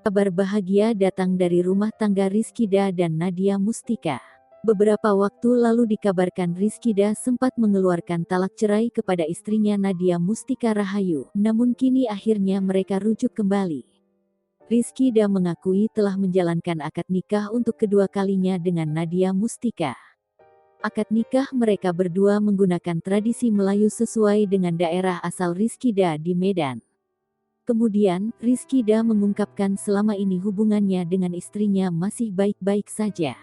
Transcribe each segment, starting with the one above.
Kabar bahagia datang dari rumah tangga Rizkyda dan Nadia Mustika. Beberapa waktu lalu dikabarkan Rizkyda sempat mengeluarkan talak cerai kepada istrinya Nadia Mustika Rahayu, namun kini akhirnya mereka rujuk kembali. Rizkyda mengakui telah menjalankan akad nikah untuk kedua kalinya dengan Nadia Mustika. Akad nikah mereka berdua menggunakan tradisi Melayu sesuai dengan daerah asal Rizkyda di Medan. Kemudian, Rizkyda mengungkapkan selama ini hubungannya dengan istrinya masih baik-baik saja.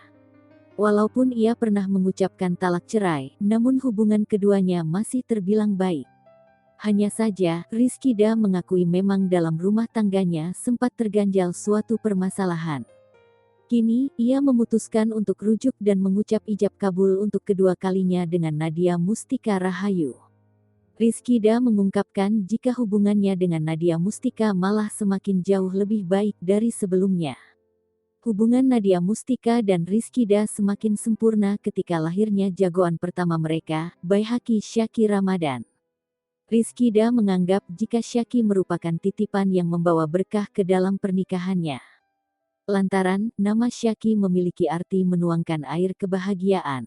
Walaupun ia pernah mengucapkan talak cerai, namun hubungan keduanya masih terbilang baik. Hanya saja, Rizkyda mengakui memang dalam rumah tangganya sempat terganjal suatu permasalahan. Kini, ia memutuskan untuk rujuk dan mengucap ijab kabul untuk kedua kalinya dengan Nadia Mustika Rahayu. Rizkyda mengungkapkan jika hubungannya dengan Nadia Mustika malah semakin jauh lebih baik dari sebelumnya. Hubungan Nadia Mustika dan Rizkyda semakin sempurna ketika lahirnya jagoan pertama mereka, Baihaqi Syaqi Ramadan. Rizkyda menganggap jika Syaqi merupakan titipan yang membawa berkah ke dalam pernikahannya. Lantaran, nama Syaqi memiliki arti menuangkan air kebahagiaan.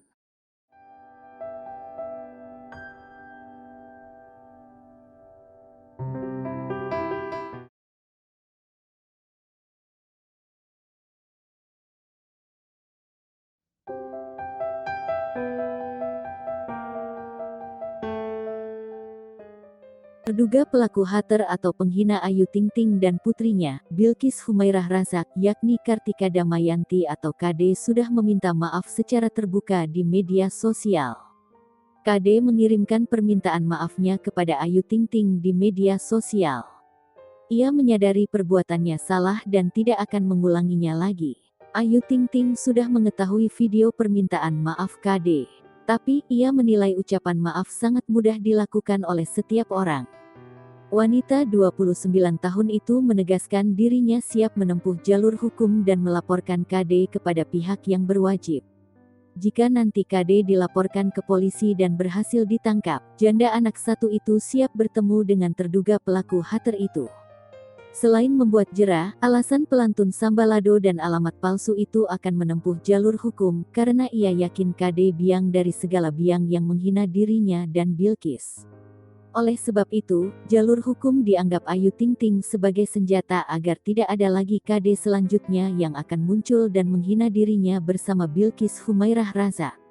Terduga pelaku hater atau penghina Ayu Ting Ting dan putrinya, Bilqis Humairah Razak, yakni Kartika Damayanti atau KD sudah meminta maaf secara terbuka di media sosial. KD mengirimkan permintaan maafnya kepada Ayu Ting Ting di media sosial. Ia menyadari perbuatannya salah dan tidak akan mengulanginya lagi. Ayu Ting Ting sudah mengetahui video permintaan maaf KD. Tapi, ia menilai ucapan maaf sangat mudah dilakukan oleh setiap orang. Wanita 29 tahun itu menegaskan dirinya siap menempuh jalur hukum dan melaporkan KD kepada pihak yang berwajib. Jika nanti KD dilaporkan ke polisi dan berhasil ditangkap, janda anak satu itu siap bertemu dengan terduga pelaku hater itu. Selain membuat jera, alasan pelantun Sambalado dan alamat palsu itu akan menempuh jalur hukum, karena ia yakin KD biang dari segala biang yang menghina dirinya dan Bilqis. Oleh sebab itu, jalur hukum dianggap Ayu Ting Ting sebagai senjata agar tidak ada lagi KD selanjutnya yang akan muncul dan menghina dirinya bersama Bilqis Humairah Razak.